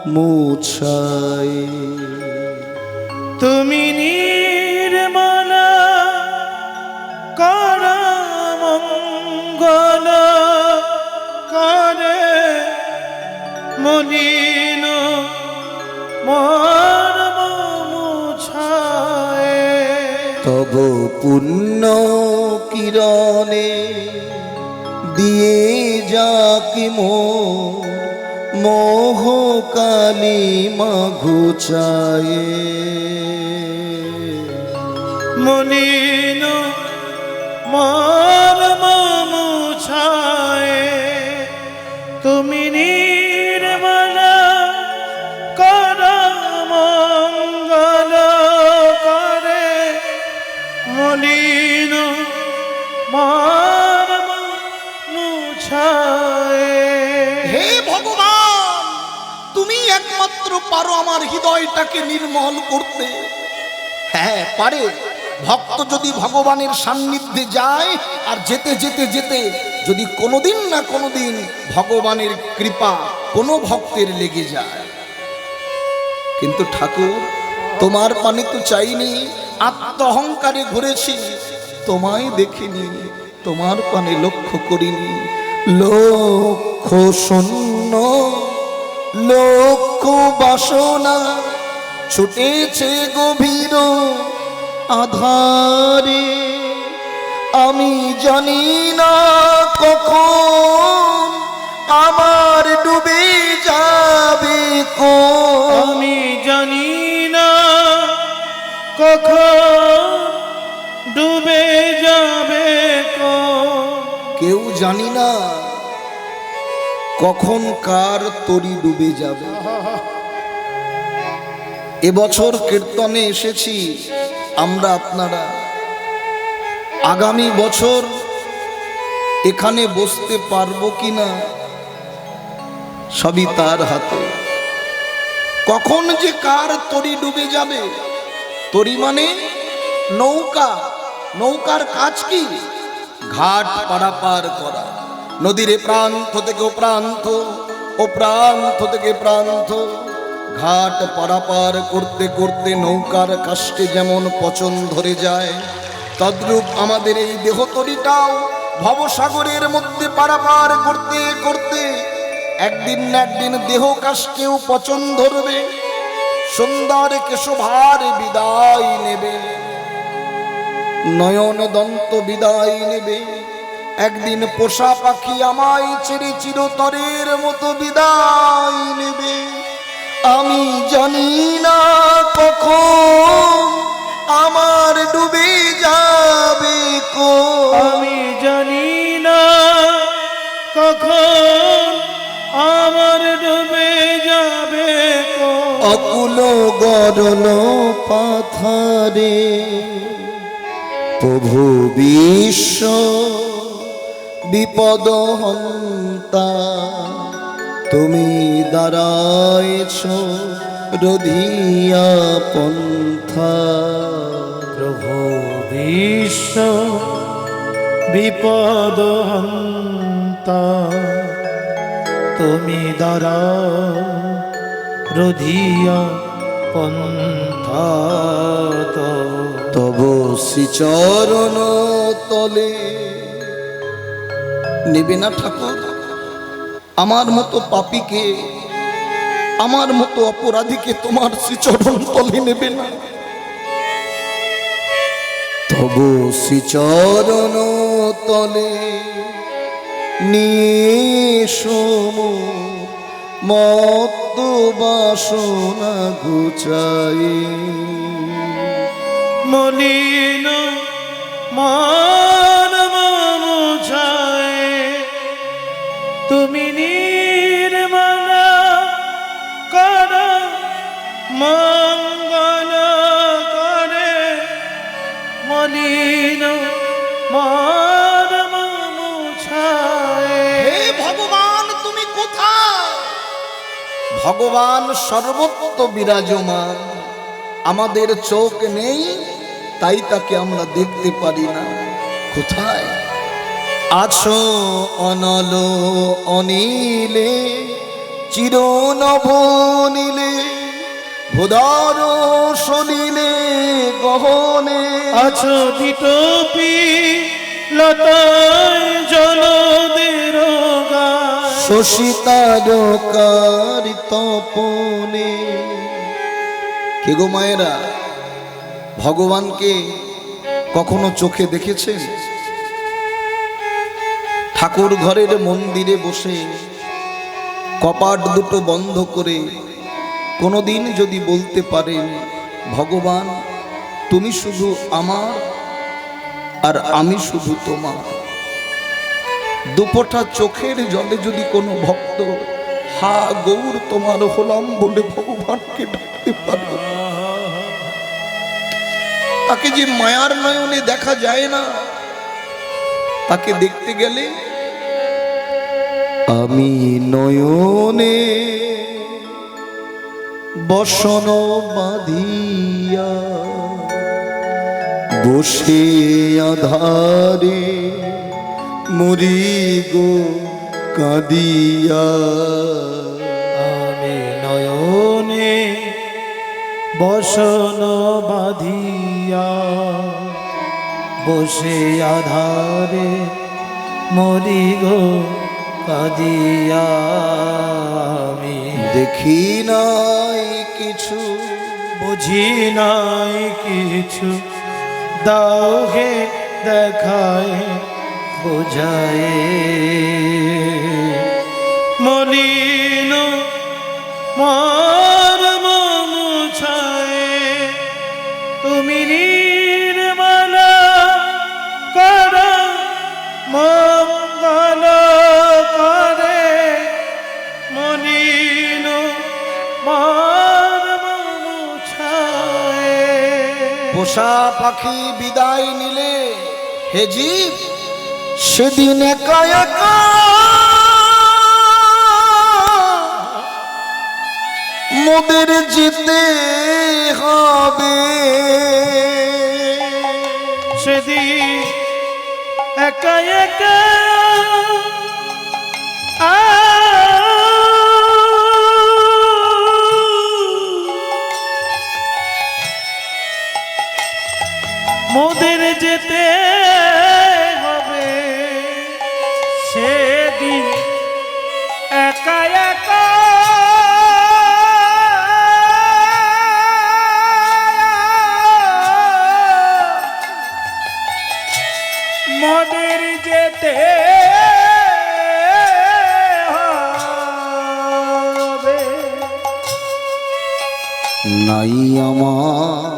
মুছায়। তুমি নির্মল কর মঙ্গল করে মলিন মর্ম মুছায়। তব পুণ্য কিরণে দিয়ে যাকি মোহ কালিমা ঘুচায়। মলিন মর্ম মুছায়। তুমি নির্মল কর মঙ্গল করে মলিন মর্ম মুছায়। হে ভগবান, তুমি একমাত্র পারো আমার হৃদয়টাকে নির্মল করতে। হ্যাঁ পারে। ভক্ত যদি ভগবানের সান্নিধ্যে যায় আর যেতে যেতে যেতে যদি কোনোদিন না কোনোদিন ভগবানের কৃপা কোনো ভক্তের লেগে যায়। কিন্তু ঠাকুর, তোমার পানে তো চাইনি, আত্মঅহংকারে ঘুরেছি, তোমায় দেখিনি, তোমার পানে লক্ষ্য করিনি। লক্ষ শূন্য লক্ষ বাসনা ছুটেছে গভীর আধারে। আমি জানি না কখন আমার ডুবে যাবে আমি জানি না কখন ডুবে যাবে। কেউ জানি না কখন কার তরি ডুবে যাবে। এবছর কীর্তনে এসেছি আমরা আপনারা, আগামী বছর এখানে বসতে পারবো কিনা সবই তার হাতে। কখন যে কার তরি ডুবে যাবে। তরি মানে নৌকা। নৌকার কাজ কি? ঘাট পারাপার করা। নদীর এ প্রান্ত থেকে ও প্রান্ত, ও প্রান্ত থেকে প্রান্ত। ঘাট পারাপার করতে করতে নৌকার কাষ্ঠে যেমন পচন ধরে যায়, তদ্রূপ আমাদের এই দেহতরিটাও ভবসাগরের মধ্যে পারাপার করতে করতে একদিন না একদিন দেহ কাষ্ঠেও পচন ধরবে। সুন্দর কেশভার বিদায় নেবে, নয়ন দন্ত বিদায় নেবে। একদিন পোষা পাখি আমায় ছেড়ে চিরতরের মতো বিদায় নেবে। আমি জানি না কখন আমার ডুবে যাবে আমি জানি না কখন আমার ডুবে যাবে। অকুল গরল পাথারে প্রভু বিশ্ব বিপদ হন্তা। তুমি দাঁড়াইছ রধিয়া পন্থা। প্রভু বিশ্ব বিপদ হন্তা। তুমি দাঁড়াও রধিয়া পন্থা। তব শ্রীচরণ তলে নেবে না ঠাকুর আমার মতো পাপীকে, আমার মতো অপরাধীকে তোমার শ্রীচরণ তলে নেবে না। তব শ্রীচরণ তলে নিয়ে মত্ত বাসনা ঘুচাই। মলিন মর্ম মুছায়। তুমি নির্মল কর মঙ্গল করে মলিন মর্ম মুছায়। হে ভগবান, তুমি কোথায়? ভগবান সর্বত্র বিরাজমান। আমাদের চোখ নেই, তাই তাকে আমরা দেখতে পারি না। কোথায় আছো? অনল অনিলে চিরনভ নীলে ভোদার সলিলে গহনে আছো দিটোপি লতায় জলদের গায় শশিতারকার তপনে। কে গো মায়েরা, ভগবানকে কখনো চোখে দেখেছেন? ঠাকুর ঘরের মন্দিরে বসে কপাট দুটো বন্ধ করে কোনোদিন যদি বলতে পারেন, ভগবান তুমি শুধু আমার আর আমি শুধু তোমার, দুপোটা চোখের জলে যদি কোনো ভক্ত হা গৌর তোমার হলাম বলে ভগবানকে ডাকতে পারে, তাকে যে মায়ার নয়নে দেখা যায় না, তাকে দেখতে গেলে আমি নয়নে বসন বাঁধিয়া বসে আধারে মরি গো কাঁদিয়া। আমি নয়নে বসন বাঁধিয়া বসে আধারে মরি গো কাঁদিয়া। আমি দেখি নাই কিছু বুঝি নাই কিছু, দাও হে দেখায় বোঝায়। মলিন মর্ম মুছায় তুমি নির্মলা কর মঙ্গল করে। মলিন মর্ম মুছায় পোষা পাখি বিদায় নিলে হে জীব, সেদিন একা একা মোদের যেতে হবে। সেদিন একা একা মোদের যেতে হবে। সেদিন একা একা মোদের যেতে হবে। নাই আমার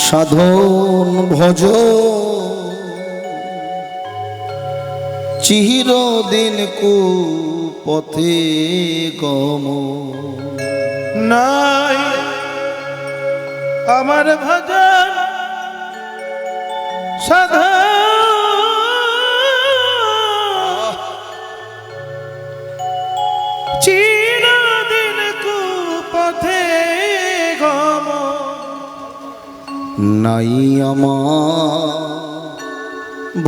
সাধন ভজ চিরদিন কু পথে গম। নাই আমার ভজন সাধন চিরদিন কুপথে গম। নাই আমার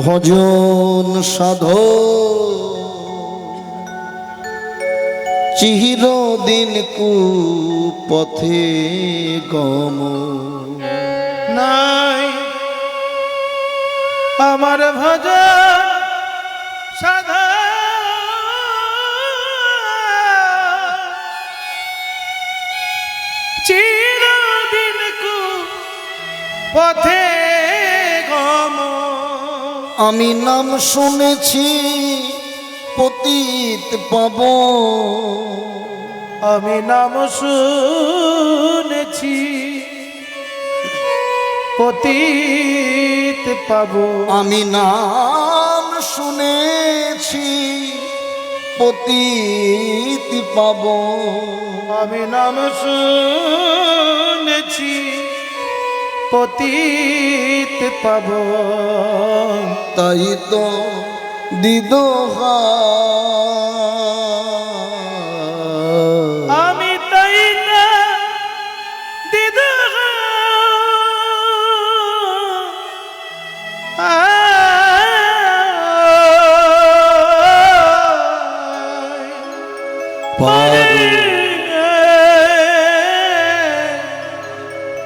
ভজন সাধ চিরদিন কু পথে গম। নাই আমার ভজন সাধন চিরদিন পথে গম। আমি নাম শুনেছি পতিত পাব, আমি নাম শুনেছি পতিত পাবো। আমি নাম শুনেছি পতিত পাব। আমি নাম শুনেছি পতিত পাবো। তাই তো দিদোহা আমি তাই না দিদা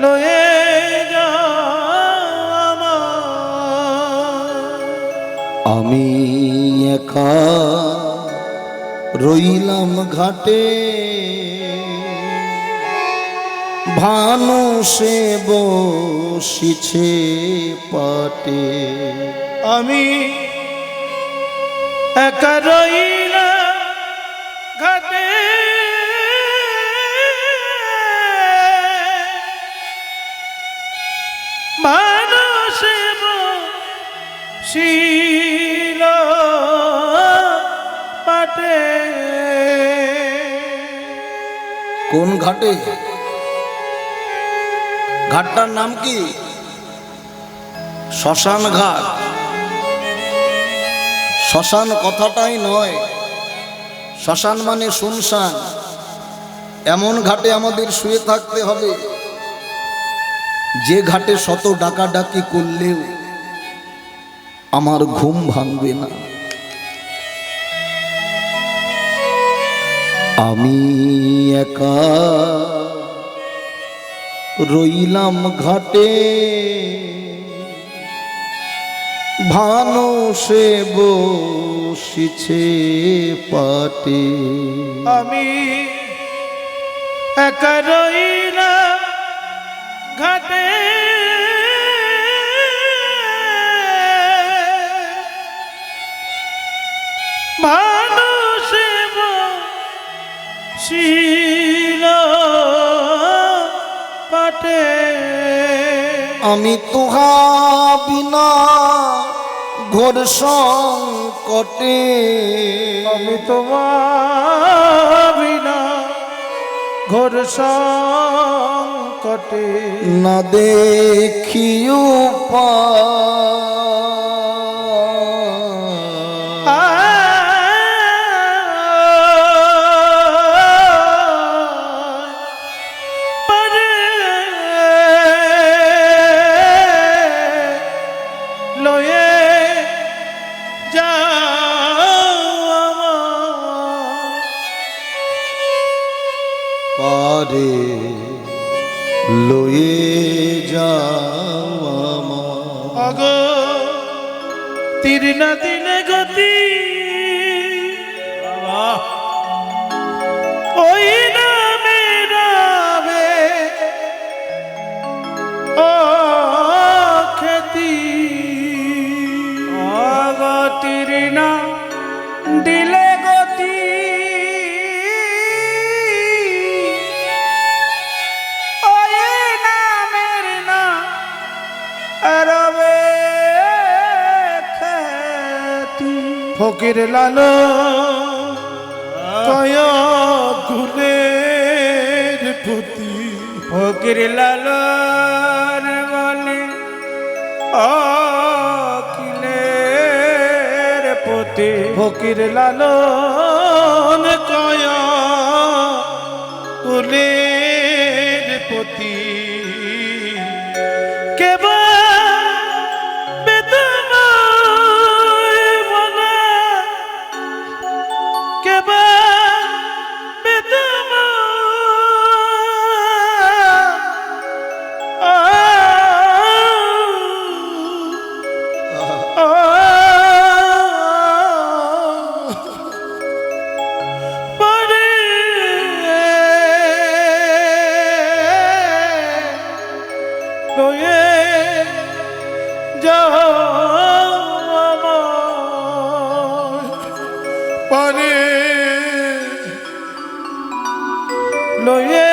লয়ে যাও আমায়। আমি একা রইলাম ঘাটে, ভানু সে বসিছে পাটে। আমি একা রইলাম ঘাটে, মানুষ শিল পাটে। কোন ঘাটে? ঘাটটার নাম কি? শ্মশান ঘাট। শ্মশান কথাটাই নয়, শ্মশান মানে শুনশান। এমন ঘাটে আমাদের শুয়ে থাকতে হবে যে ঘাটে শত ডাকাডাকি করলেও আমার ঘুম ভাঙবে না। আমি একা রইলাম ঘাটে, ভানু সে বসিছে পাটে। আমি একা রইলাম ঘাটে, মানুষ শিল পাটে। আমি তোহা বিনা ঘোর সংকটে, আমি তোমার বিনা ঘোর সংকটে। না দেখি পরে লয়ে যাও আমায়। পারে লয়ে যাওয়া। আগো তীর না দিলে গতি, ওই নামে রাবে ও খেতি। আগো তীর না দিলে গতি, ওই নামের না রবে খেতি। ফকির লালো কয় গুলের পুতি, ফকির লালন বলে অকিলের পুতি। ফকির লালন কয় গুলের পুতি। কেবা বেদনায় বলা, কেবা পরে লয়ে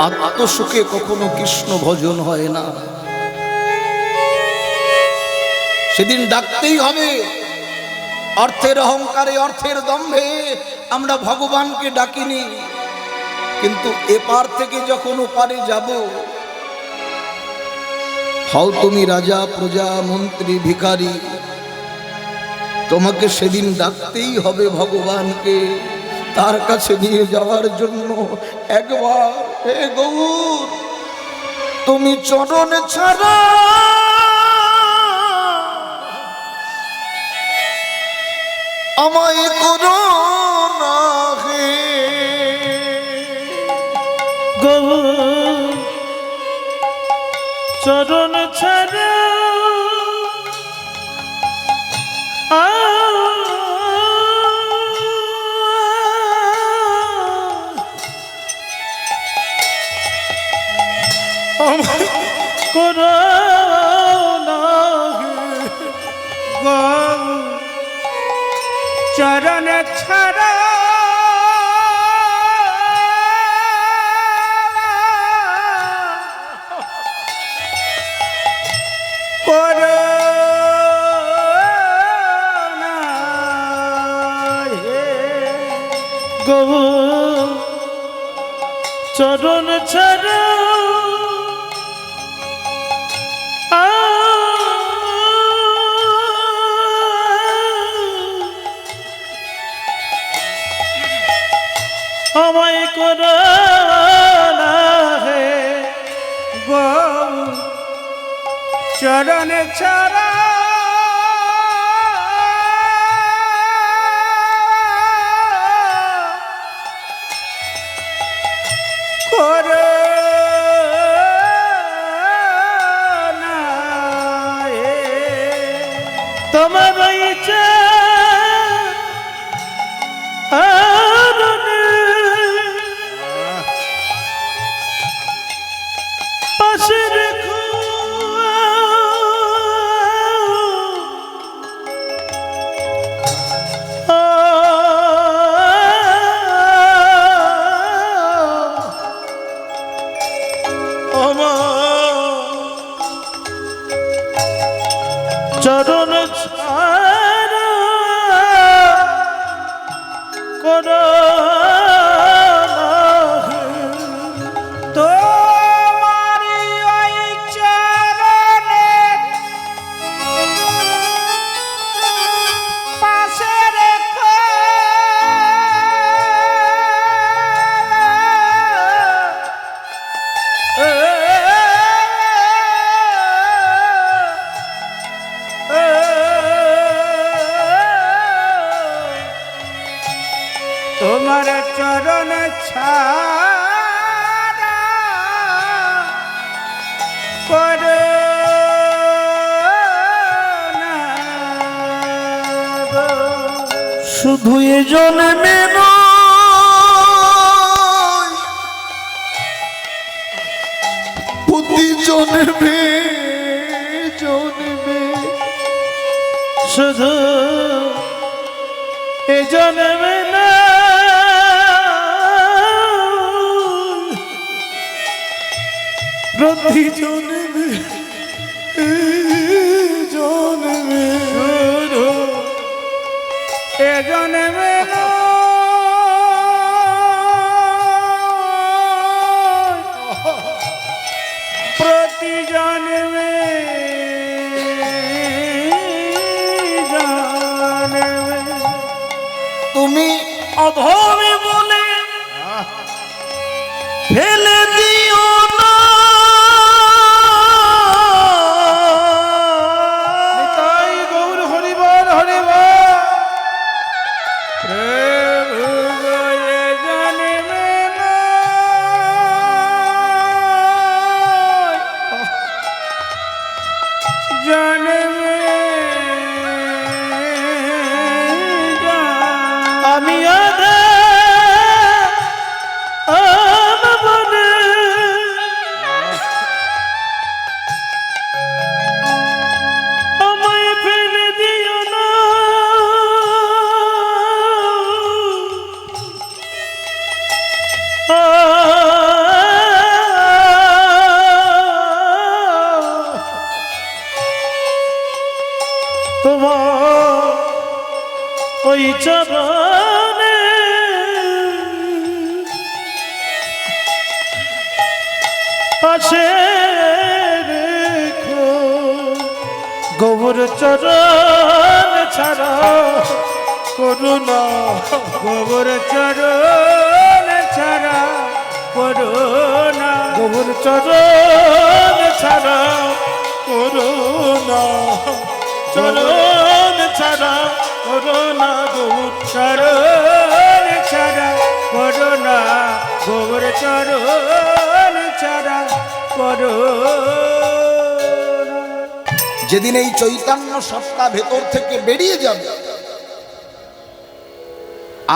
আত্মসুখে কখনো কৃষ্ণ ভজন হয় না, সেদিন ডাকতেই হবে। অর্থের অহংকারে, অর্থের দম্ভে আমরা ভগবানকে ডাকিনি, কিন্তু এপার থেকে যখন ওপারে যাব, হও তুমি রাজা, প্রজা, মন্ত্রী, ভিখারি, তোমাকে সেদিন ডাকতেই হবে ভগবানকে তার কাছে নিয়ে যাওয়ার জন্য। একবার হে গৌর, তুমি চরণ ছাড়া আমায় করো না হে গৌর চরণ ছাড়া করোনা চরণ ছাড়া করোনা গো চরণ ছাড়া আমায় করো না হে গো চরণ ছাড়া করো না হে তোমার ইচ্ছা পাশে রেখো চরণ ছাড়া করো তোমার চরণ ছাড়া করো না গো। শুধু এ জন্মে নয় প্রতি জন্মে জন্মে শুধু এ জন্মে না প্রতি জন্মে জন্মে শুধু এ জন্মে না প্রতি জন্মে তুমি অধমে বলে ফেলে দিও না নিতাই গৌর হরিবল হরিবল প্রভু গয়ে জন্মে জন্মে আমি আধা বনে আমায় ফেলে দিও না তোমার ওই চরণে পাশে রেখো গৌর চরণ ছাড়া করুণা গৌর চরণ ছাড়া করুণা গৌর চরণ ছাড়া করুণা, চরণ ছাড়া করুণা, গৌর চরণ ছাড়া করুণা, গৌর চরণ ছাড়া করুণা। যেদিন এই চৈতন্য সত্তা ভেতর থেকে বেরিয়ে যাবে,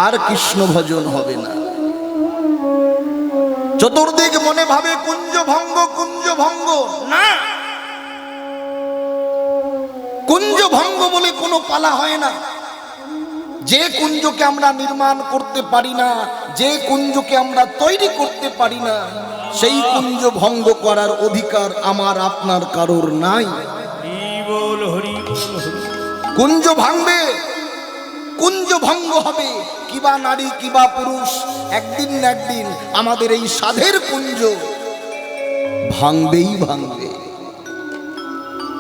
আর কৃষ্ণ ভজন হবে না। চতুর্দিক মনে ভাবে কুঞ্জ ভঙ্গ, কুঞ্জ ভঙ্গ না, কুঞ্জ ভঙ্গ বলে কোনো পালা হয় না। যে কুঞ্জকে আমরা নির্মাণ করতে পারি না, যে কুঞ্জকে আমরা তৈরি করতে পারি না, সেই কুঞ্জ ভঙ্গ করার অধিকার আমার আপনার কারোর নাই। হরি বল, হরি বল, হরি। কুঞ্জ ভাঙবে, কুঞ্জ ভঙ্গ হবে, কিবা নারী কিবা পুরুষ, একদিন না একদিন আমাদের এই সাধের কুঞ্জ ভাঙবেই ভাঙবে।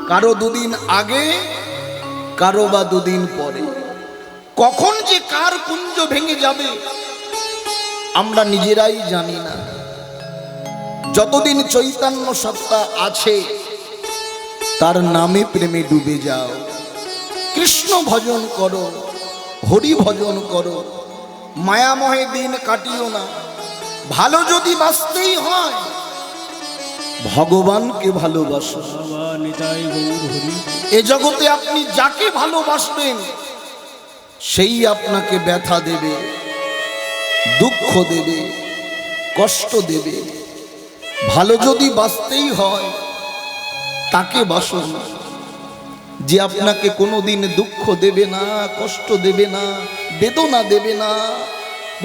কারো দুদিন আগে, কারো বা দুদিন পরে। কখন যে কার কুঞ্জ ভেঙে যাবে আমরা নিজেরাই জানি না। যতদিন চৈতন্য সত্তা আছে তার নামে প্রেমে ডুবে যাও, কৃষ্ণ ভজন করো, হরি ভজন করো, মায়ামহে দিন কাটিও না। ভালো যদি বাঁচতেই হয় ভগবানকে ভালোবাসো। বাবা নিতাই গৌর হরি। এ জগতে আপনি যাকে ভালোবাসবেন সেই আপনাকে ব্যথা দেবে, দুঃখ দেবে, কষ্ট দেবে। ভালো যদি বাঁচতেই হয় তাকে বাসুন, যে আপনাকে কোনোদিন দুঃখ দেবে না, কষ্ট দেবে না, বেদনা দেবে না।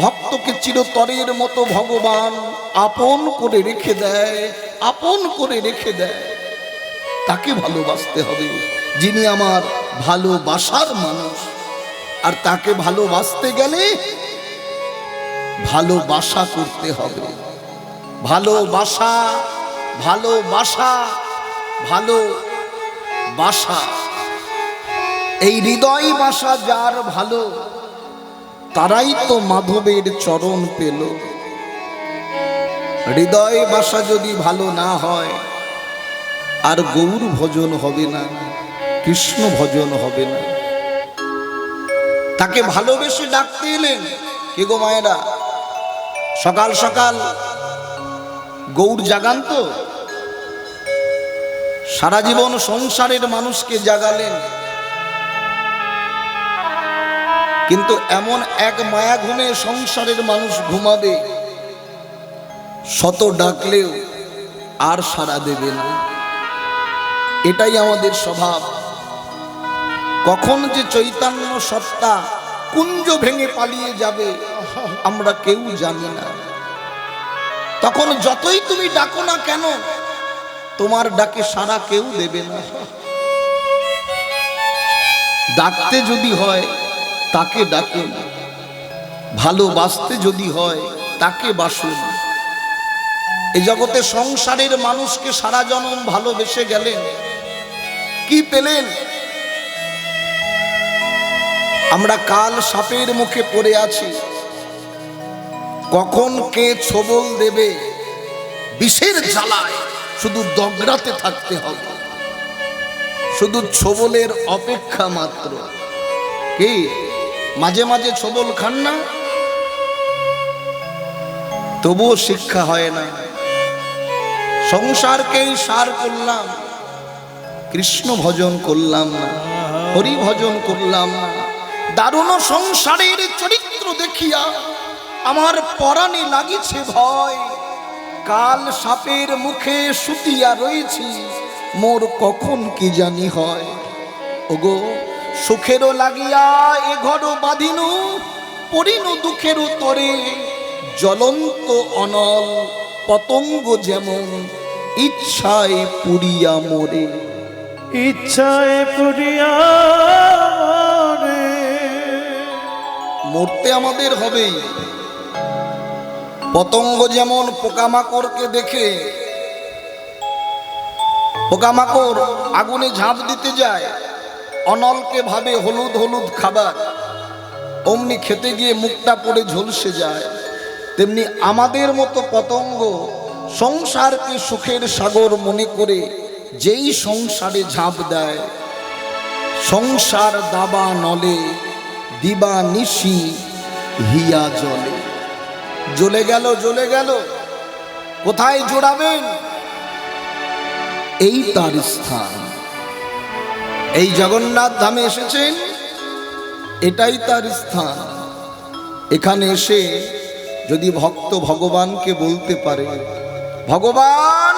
ভক্তকে চিরতরের মতো ভগবান আপন করে রেখে দেয়, আপন করে রেখে দেয়। তাকে ভালোবাসতে হবে, যিনি আমার ভালোবাসার মানুষ। আর তাকে ভালোবাসতে গেলে ভালোবাসা করতে হবে। ভালোবাসা, ভালোবাসা, ভালোবাসা। এই হৃদয় বাসা যার ভালো, তারাই তো মাধবের চরণ পেল। হৃদয় বাসা যদি ভালো না হয় আর গৌর ভজন হবে না, কৃষ্ণ ভজন হবে না। তাকে ভালোবেসে ডাকতে এলেন কে গো মায়েরা? সকাল সকাল গৌর জাগান তো, সারা জীবন সংসারের মানুষকে জাগালেন, কিন্তু এমন এক মায়া ঘুমে সংসারের মানুষ ঘুমাবে, শত ডাকলেও আর সাড়া দেবে না। এটাই আমাদের স্বভাব। কখন যে চৈতন্য সত্তা কুঞ্জ ভেঙে পালিয়ে যাবে আমরা কেউ জানি না। তখন যতই তুমি ডাকো না কেন তোমার ডাকে সাড়া কেউ দেবে না। ডাকতে যদি হয় তাকে ডাকুন, ভালোবাসতে যদি হয় তাকে বাসুন। এই জগতে সংসারের মানুষকে সারা জনম ভালোবেসে গেলেন, কি পেলেন? আমরা কাল সাপের মুখে পড়ে আছি। কখন কে ছোবল দেবে বিষের জ্বালায় শুধু দগড়াতে থাকতে হবে, শুধু ছোবলের অপেক্ষা মাত্র। কি মাঝে মাঝে ছোবল খান না? তবুও শিক্ষা হয় না। সংসারকেই সার করলাম, কৃষ্ণ ভজন করলাম না, হরি ভজন করলাম না। দারুণ সংসারের চরিত্র দেখিয়া আমার পরাণে লাগিছে ভয়। কাল সাপের মুখে শুতিয়া রয়েছি, মোর কখন কি জানি হয়। ওগো সুখেরও লাগিয়া এ ঘর বাঁধিনু, পড়িনু দুঃখেরও তরে। জ্বলন্ত অনল পতঙ্গ যেমন ইচ্ছায় পুরিয়া মোরে। ইচ্ছায় পুরিয়া মরে। মরতে আমাদের হবেই। পতঙ্গ যেমন পোকামাকড়কে দেখে, পোকামাকড় আগুনে ঝাঁপ দিতে যায়, অনলকে ভাবে হলুদ হলুদ খাবার, অমনি খেতে গিয়ে মুখটা পড়ে ঝলসে যায়। তেমনি আমাদের মতো পতঙ্গ সংসারকে সুখের সাগর মনে করে যেই সংসারে ঝাঁপ দেয়, সংসার দাবা নলে দিবা নিশি হিয়া জলে। জ্বলে গেল জ্বলে গেল, কোথায় জোড়াবেন? এই তার স্থান। এই জগন্নাথ ধামে এসেছেন, এটাই তার স্থান। এখানে এসে যদি ভক্ত ভগবানকে বলতে পারে, ভগবান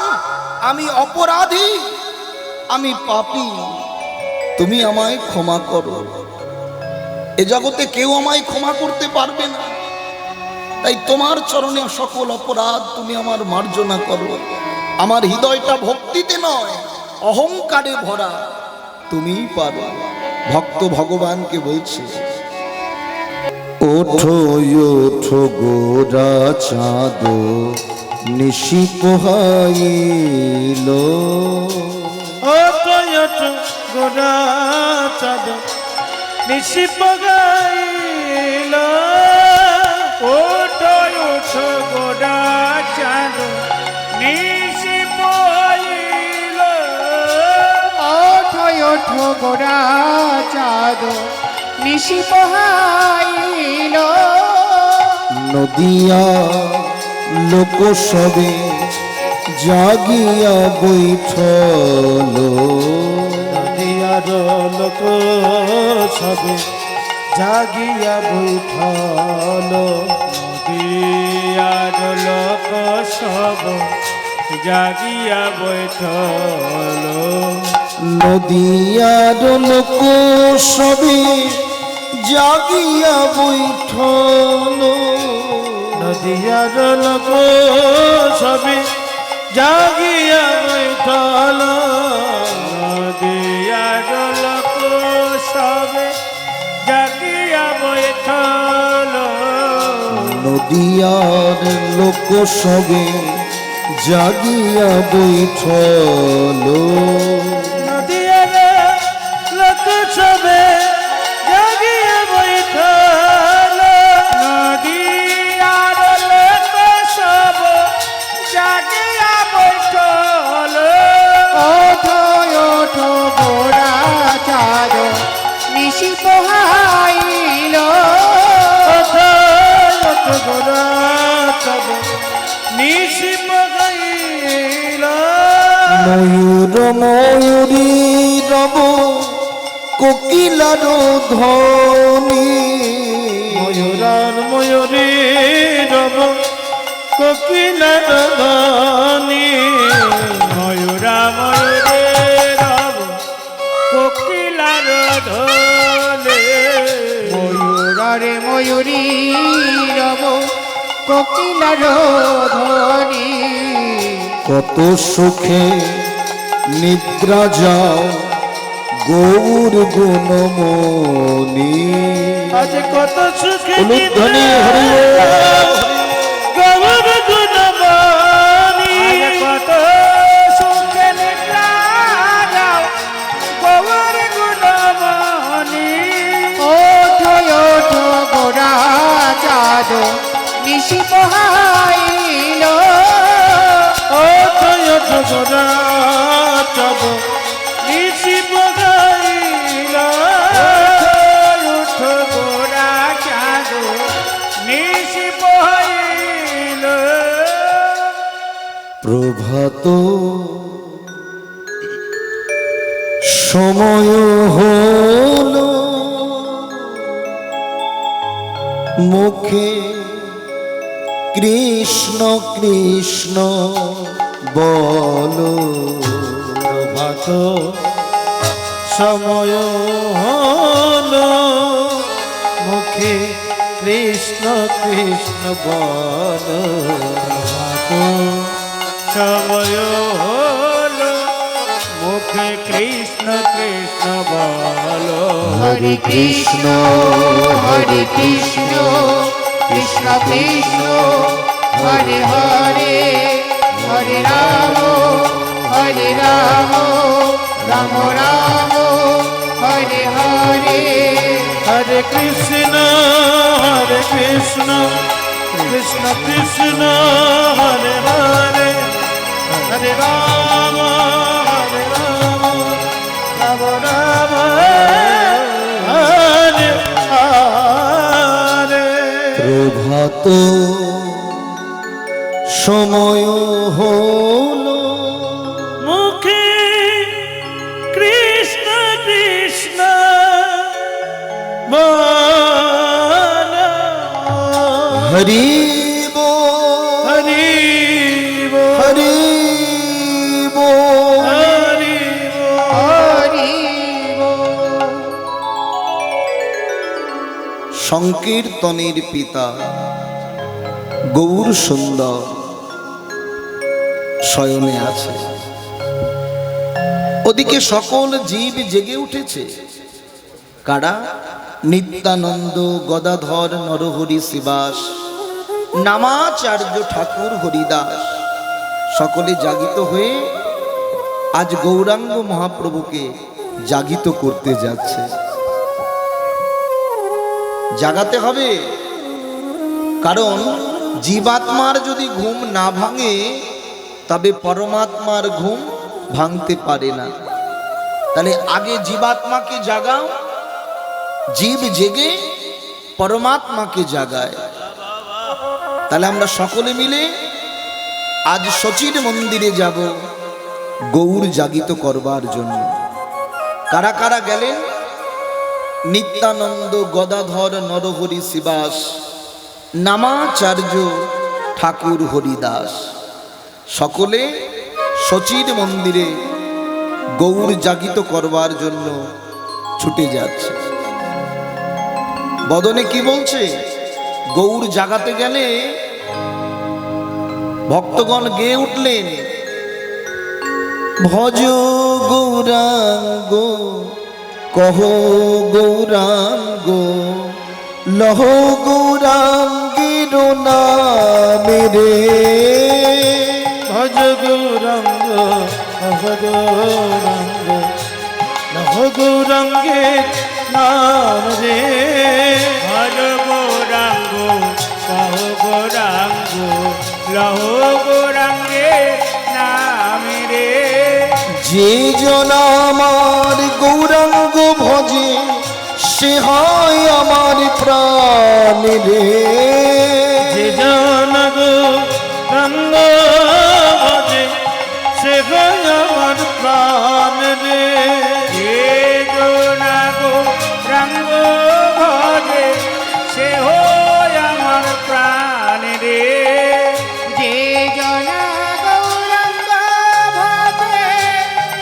আমি অপরাধী, আমি পাপী, তুমি আমায় ক্ষমা করো। এ জগতে কেউ আমায় ক্ষমা করতে পারবে না, তাই তোমার চরণে সকল অপরাধ তুমি আমার মার্জনা করো। আমার হৃদয়টা ভক্তিতে নয় অহংকারে ভরা, তুমিই পারো। ভক্ত ভগবানকে বলছে, ওঠো ওঠো গোরা চাঁদ নিশি পোহাইল, ও তয়ট গোরা চাঁদ নিশি পগাইল, ওঠো ওঠো গোরা চাঁদ নিশি পহিল, ওঠো ওঠো গোরা চাঁদ নিশি পোহাইল, নদিয়া লোক সবে জাগিয়া বৈঠল, নদিয়ার লোক সবে জাগিয়া বৈঠল, নদিয়ার লোক সব জাগিয়া বৈঠল, নদিয়ার লোক সবে জাগিয়া বৈঠল, নদিয়ার লোক সবে জাগিয়া বৈঠল, নদিয়ার লোক সবে জাগিয়া বৈঠল, নদিয়ার লোক সবে জাগিয়া বৈঠল, নদিয়ার লোক সবে জাগিয়া বৈঠল, নদিয়ার লোক সব জাগিয়া বৈঠল, ওঠো ওঠো গোরা চাঁদ নিশি পোহাইল, গোরা চাঁদ নিশি পগাইল, ময়ূর ময়ূরী রব কোকিলার ধ্বনি, ময়ূরার ময়ূরী রব কোকিলার ধ্বনি, ময়ূরা ময়ূরে রব কোকিলার ঢোলে, ময়ূরে ময়ূরী রব কোকিলার ধ্বনি, কত সুখে নিদ্রা যাও গৌর গুণমণি, আজ কত সুখে উলুধ্বনি হরি গৌর গুণবাণী, আজ কত সুখে নিদ্রা যাও গৌর গুণমণি, ওঠো ওঠো গোরা চাঁদ নিশি পোহাইল, ও তয়ট গোরা চাঁদ নিশি পগাইল, উঠো গোরা চাঁদ নিশি পহিল, প্রভাত সময় হলো মুখে কৃষ্ণ কৃষ্ণ বলো, প্রভাত সময় হলো মুখে কৃষ্ণ কৃষ্ণ বল, সময় হলো মুখে কৃষ্ণ কৃষ্ণ বলো, হরে কৃষ্ণ কৃষ্ণ কৃষ্ণ হরে হরে, হরে রাম রাম রাম হরে হরে, হরে কৃষ্ণ কৃষ্ণ কৃষ্ণ হরে হরে হরে রাম রাম রাম হরে হরে। প্রভাত সময় হলো, মুখে কৃষ্ণ কৃষ্ণ বলো, হরি বল, হরি বল, হরি বল। হরি বল। হরি বল। সংকীর্তনের পিতা গৌর সুন্দর শয়নে আছে, ওদিকে সকল জীব জেগে উঠেছে। কারা? নিত্যানন্দ, গদাধর, নরহরি, শিবাস, নামাচার্য ঠাকুর, হরিদাস সকলে জাগিত হয়ে আজ গৌরাঙ্গ মহাপ্রভুকে জাগিত করতে যাচ্ছে। জাগাতে হবে, কারণ জীবাত্মার যদি ঘুম না ভাঙে তবে পরমাত্মার ঘুম ভাঙতে পারে না। তাহলে আগে জীবাত্মাকে জাগাও, জীব জেগে পরমাত্মাকে জাগায়। তাহলে আমরা সকলে মিলে আজ শচীর মন্দিরে যাব গৌর জাগিত করবার জন্য। কারা কারা গেলেন? নিত্যানন্দ, গদাধর, নরহরি, শিবাস, নামাচার্য ঠাকুর, হরিদাস সকলে শচীর মন্দিরে গৌর জাগিত করবার জন্য ছুটে যাচ্ছে। বদনে কি বলছে? গৌর জাগাতে গেলে ভক্তগণ গেয়ে উঠলেন, ভজ গৌরাঙ্গ কহ গৌরাঙ্গ লহ গৌরাঙ্গীর নামে রে। ভজ গৌরাঙ্গ ভজ গৌরাঙ্গ নহ গৌরাঙ্গের নাম রে। ভজ গৌরাঙ্গ কহ গৌরাঙ্গ লহ গৌরাঙ্গে নাম রে। যে জন আমার গৌরাঙ্গ ভজে সে হয় আমার প্রাণ রে। যে জন গৌরাঙ্গ ভজে সে হয় আমার প্রাণ রে। যে জনা গৌরাঙ্গ ভজে সে হয় আমার প্রাণ রে। যে জনা গৌরাঙ্গ ভজে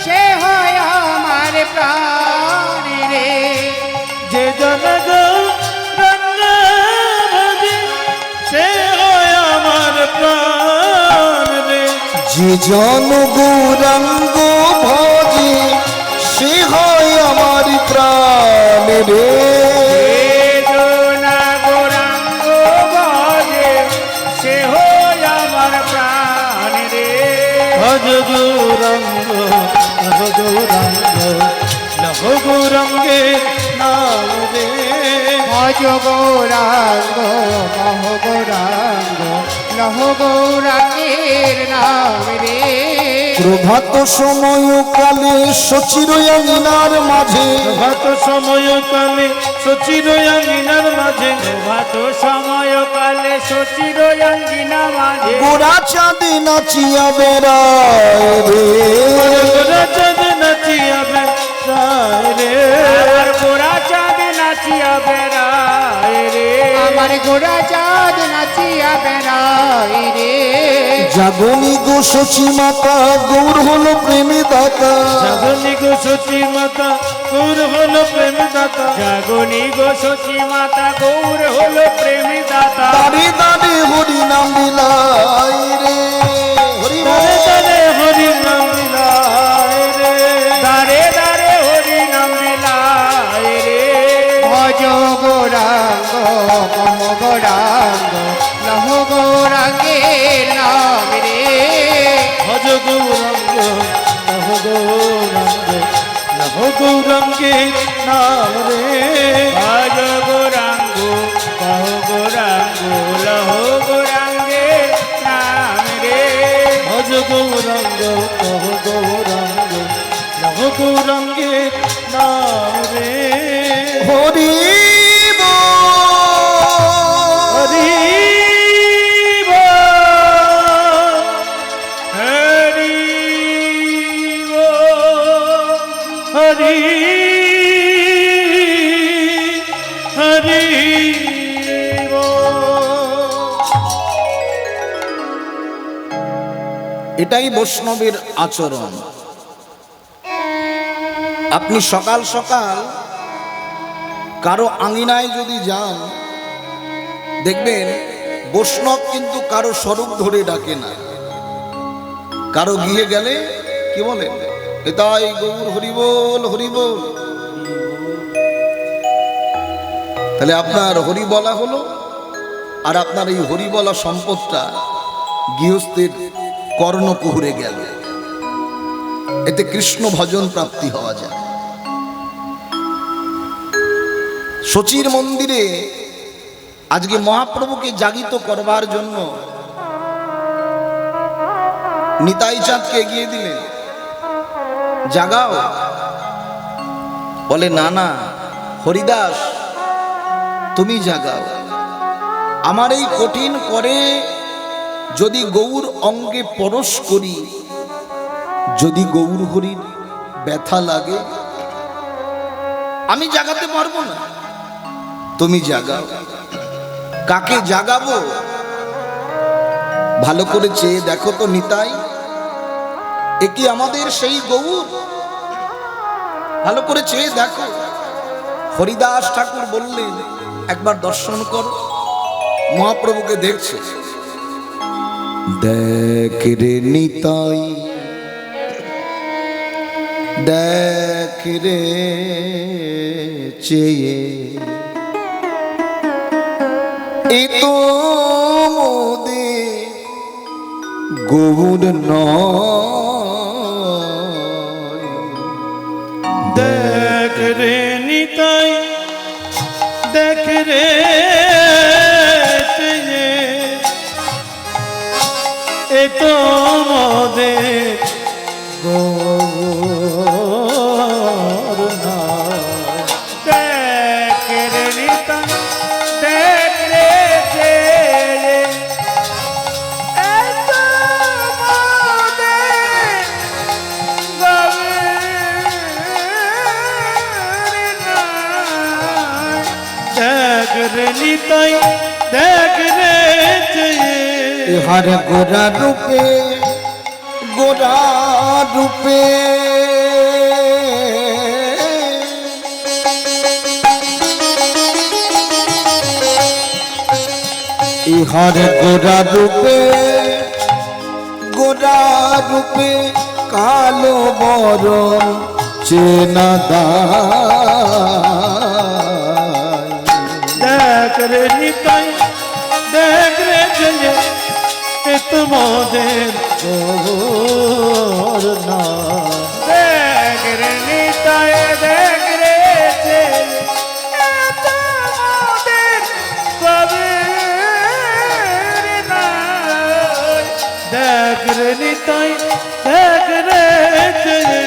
সে হয় আমার প্রাণ রে। যে জন গৌরাঙ্গ ভজে সে হয় আমার প্রাণ রে। যে জন গৌরাঙ্গ ভজে সে হয় আমার প্রাণ রে। জনা গৌরাঙ্গ ভজে সে হয় আমার প্রাণ রে। ভজ গৌরাঙ্গ নভ গৌরাঙ্গ নভ গৌরাঙ্গে নাম রে। ভজ গৌরাঙ্গ মহ গৌরাঙ্গ লহ গৌরাঙ্গের নাম রে। প্রভাত সময় কালে শচীর আঙিনার মাঝে, প্রভাত সময় কালে শচীর আঙিনার মাঝে। প্রভাত সময় কালে শচীর আঙ্গিনা মাঝে। গোরা চাঁদে নাচিয়া বেড়ায় রে। গোরা চাঁদ নাচিয়া বেড়ায় রে। আমার গোরা চাঁদ নাচিয়া বেড়ায় রে। আমার গোরা চাঁদ নাচিয়া বেড়ায় রে। জাগনি গো শচী মাতা গৌর হলো প্রেমী দাতা। জাগনি গো সতী মাতা গৌর হলো প্রেম দাতা। জাগনি গো শচী মাতা গৌর হলো প্রেমী দাতা। দাঁড়ে দাঁড়ে হরি নাম বিলায় রে। হরি দারে বল। দারে হরি নাম বিলায় রে। দারে দারে হরি নাম বিলায় রে। ভজ গৌরাঙ্গ মহ গৌরাঙ্গ লহ গৌরাঙ্গের নাম রে। ভজ গৌরাঙ্গ নভ গৌরাঙ্গ নভ গৌরাঙ্গে নাম রে। ভজ গৌরাঙ্গ কহ গৌরাঙ্গ লহ ও গৌরাঙ্গের নাম রে হরি হরি হরি হরি এটাই বৈষ্ণবের আচরণ। আপনি সকাল সকাল কারো আঙিনায় যদি যান, দেখবেন বৈষ্ণব কিন্তু কারো স্বরূপ ধরে ডাকে না। কারো গিয়ে গেলে কি বলে, এটাই গৌর হরিবোল হরিবোল। তাহলে আপনার হরি বলা হলো, আর আপনার এই হরি বলা সম্পদটা গৃহস্থের কর্ণকুহুরে গেল। এতে কৃষ্ণ ভজন প্রাপ্তি হওয়া যায়। শচীর মন্দিরে আজকে মহাপ্রভুকে জাগিত করবার জন্য নিতাই চাঁদকে এগিয়ে দিলেন, জাগাও। বলে না না হরিদাস, তুমি জাগাও। আমার এই কঠিন করে যদি গৌর অঙ্গে পরশ করি, যদি গৌর হরির ব্যথা লাগে, আমি জাগাতে পারবো না, তুমি জাগাও। কাকে জাগাবো? ভালো করে চেয়ে দেখো তো নিতাই, এ কি আমাদের সেই গৌর? ভালো করে চেয়ে দেখো। হরিদাস ঠাকুর বললেন, একবার দর্শন করো। মহাপ্রভুকে দেখছে, দেখ রে নিতাই, দেখ রে চেয়ে, এ তো মোদের গৌর নয়। দেখ রে নিতাই, দেখ রে চেয়ে, এ তো মোদের গৌর নয়। দেখ রে নিতাই, দেখ রে চেয়ে, এত মোদের গৌর নয়। দেখ রে নিতাই, দেখ রে চেয়ে, ইহার গোরা রূপে, গোরা রূপে ইহার গোরা রূপে, গোরা রূপে কালো বরণ চেনা দায়। দেখ রে নিতাই, দেখ রে চেয়ে, এ তো মোদের গৌর নয়। দেখ রে নিতাই, দেখ রে চেয়ে, এত মোদের গৌর নয়। দেখ রে নিতাই, দেখ রে চেয়ে,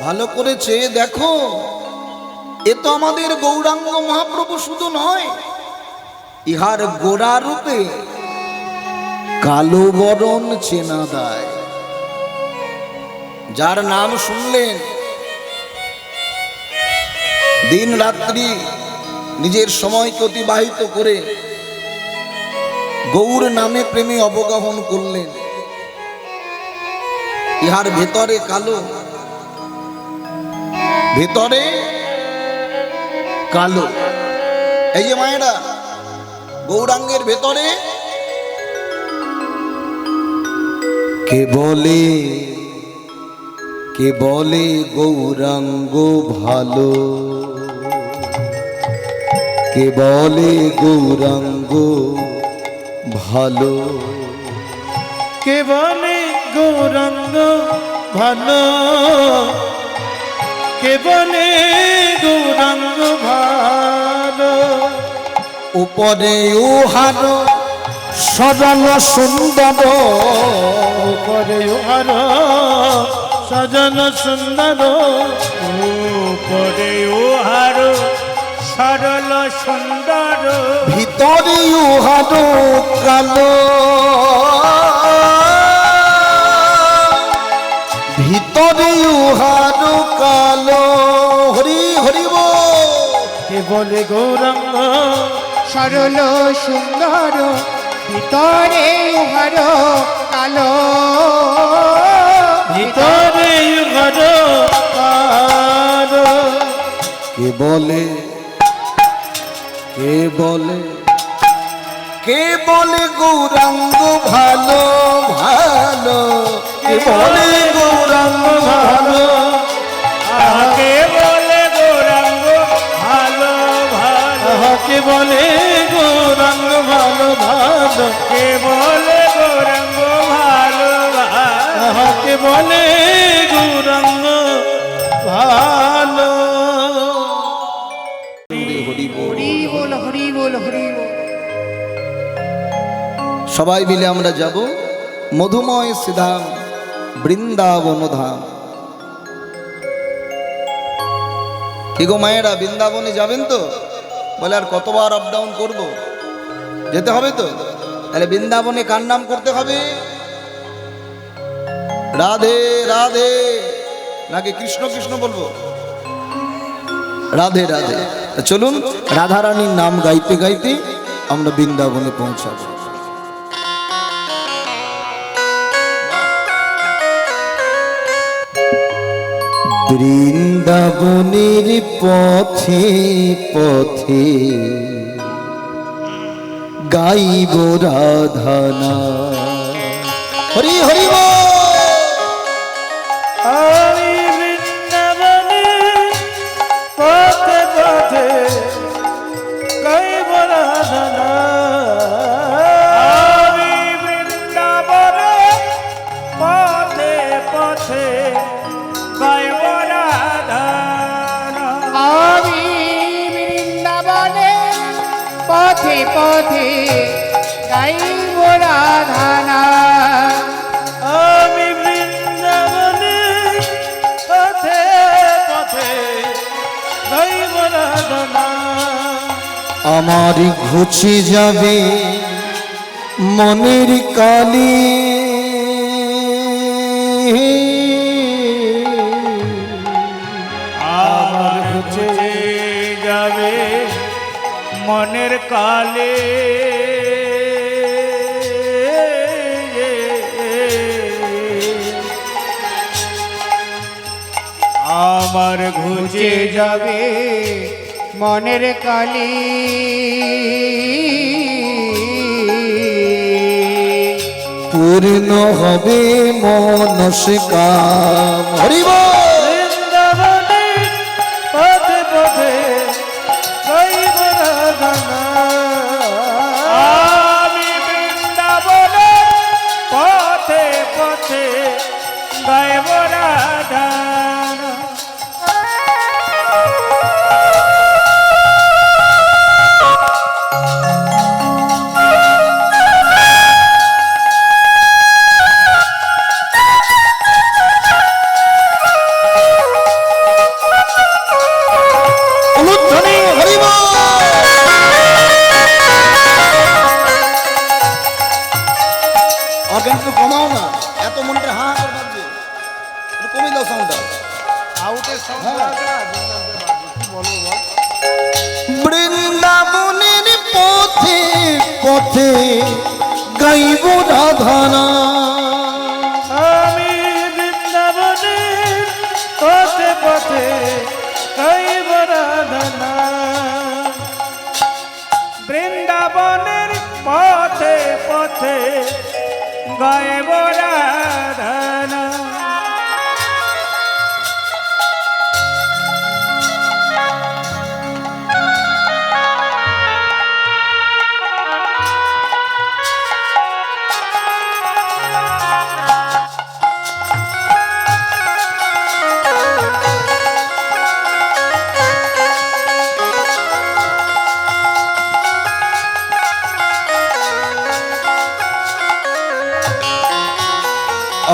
ভালো করে চেয়ে দেখো, এ তো আমাদের গৌরাঙ্গ মহাপ্রভু শুধু নয়, ইহার গোরা রূপে কালো বরণ চেনা দায়। যার নাম শুনলেন, দিন রাত্রি নিজের সময়কে অতিবাহিত করে গৌর নামে প্রেমে অবগাহন করলেন, ইহার ভেতরে কালো, ভেতরে কালো। এই যে মায়েরা, গৌরাঙ্গের ভেতরে কে বলে, কে বলে গৌরাঙ্গ ভালো, কে বলে গৌরাঙ্গ ভালো, কে বলে গৌরাঙ্গ ভালো, কে বলে গৌরাঙ্গ ভালো। উপরে উহার সরল সুন্দর, করে আর সাজানো সুন্দর উপরে উহার সরল সুন্দর ভিতরে উহারো কালো, ভিতরে উহারো কালো। হরি হরি বল। কে বলে গৌরাঙ্গ সরল সুন্দর ভিতরে উহার কালো, ভিতরে ঘর কালো। কে বলে, কে বলে, কে বলে গৌরাঙ্গ ভালো ভালো, কে বলে গৌরাঙ্গ ভালো। কে বলে গৌরাঙ্গ ভালো ভালো কে বলে গৌরাঙ্গ ভালো ভালো, কে বলে গৌরাঙ্গ ভালো ভালো কে বলে গৌরাঙ্গ ভালো। হরি বল। হরি বল হরি বল হরি বল। সবাই মিলে আমরা যাব মধুময় সিধাম বৃন্দাবন ধাম। কি গো মায়েরা, বৃন্দাবনে যাবেন তো? বলে আর কতবার আপ ডাউন করবো, যেতে হবে তো? তাহলে বৃন্দাবনে কার নাম করতে হবে? রাধে রাধে, নাকি কৃষ্ণ কৃষ্ণ বলবো? রাধে রাধে। তা চলুন রাধারানীর নাম গাইতে গাইতে আমরা বৃন্দাবনে পৌঁছাবো। বৃন্দাবনের পথে পথে গাইব রাধানা। হরি হরি বল। আমি বৃন্দাবনে পথে পথে গাইব রাধনা। আমি বৃন্দাবনে পথে পথে গাইব রাধানা। আমি বৃন্দাবনে পথে পথে গাইব রাধানা। আমি বৃন্দাবনে পথে পথে গাইব রাধনা। আমার ঘুচে যাবে মনের কালি, আমার ঘুচে যাবে মনের কালে। আমার ঘুচে যাবে মনের কালি। পূর্ণ হবে মনস্কাম। হরি বল। বৃন্দাবনে পথে পথে গাইব রাধনা। আমি বৃন্দাবনে পথে পথে গাইব রাধানা। অনুধ্বনি হরি বল। অর্গান একটু কমাও না, এত মনটা হা করে বাজছে, একটু কমিয়ে দাও সাউন্ডটা। বৃন্দাবনের পথে পথে গাইব রাধানা। আমি বৃন্দাবনে পথে পথে গাইব রাধনা। বৃন্দাবনের পথে পথে গাইব রাধানা।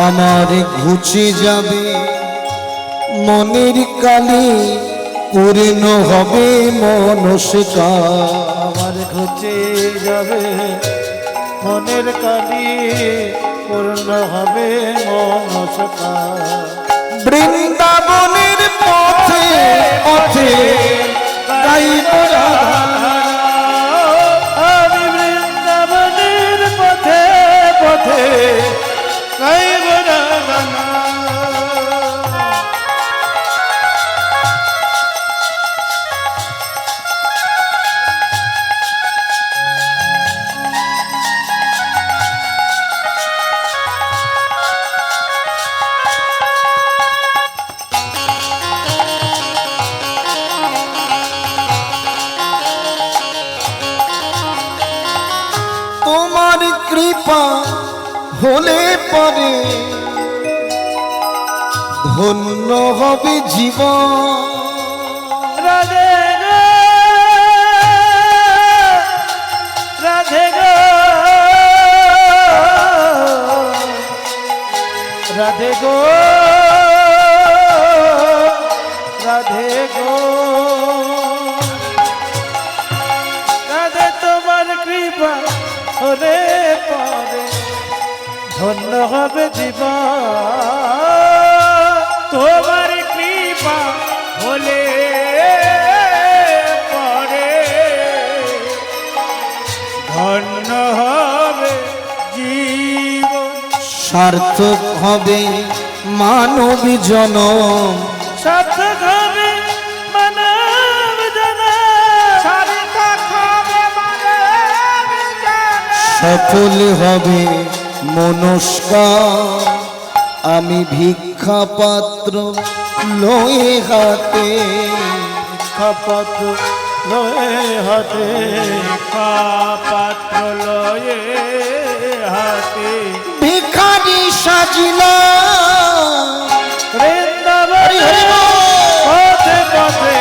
আমার ঘুচে যাবে মনের কালি, পূর্ণ হবে মনস্কার। আমার ঘুচে যাবে মনের কালি, পূর্ণ হবে মনস্কার। বৃন্দাবনের পথে পথে গাইব রাধা, আমি বৃন্দাবনের পথে পথে গাইব রাধা। তোমার কৃপা হলে পরে ধন্য হবে জীবন। রাধে গো রাধে গো রাধে গো রাধে গো রাধে, তোমার কৃপা হলে পরে ধন্য হবে জীবন। তোমার কৃপা হলে পরে ধন্য হবে জীবন। সার্থক হবে মানবী জনম, সার্থক হবে মানব জনম, সার্থক হবে মানব জনম। সফল হবে মনস্কার। আমি ভিক্ষা পাত্র লয়ে হাতে, খপত লয়ে হাতে, পাত্র লয়ে হাতে ভিখারি সাজিলাম। বৃন্দাবন পথে পথে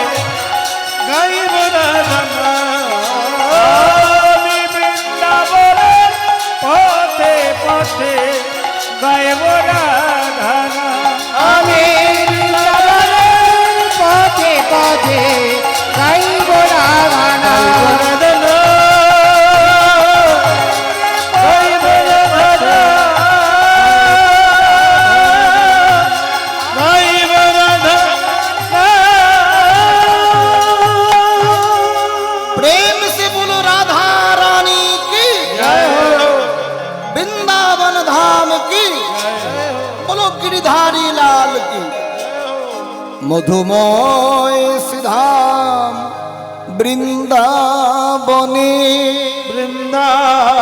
গাইব রাধা। আমি বৃন্দাবনের পথে পথে গাইব রাধা। আমি বৃন্দাবনের পথে পথে গাইব রাধা নাম। গাইব রাধা, গাইব রাধা। प्रेम से बोलो राधा रानी की, वृंदावन धाम की, बोलो गिरिधारी लाल की। मधुमय सिधाम বৃন্দাবনে, বৃন্দাবনে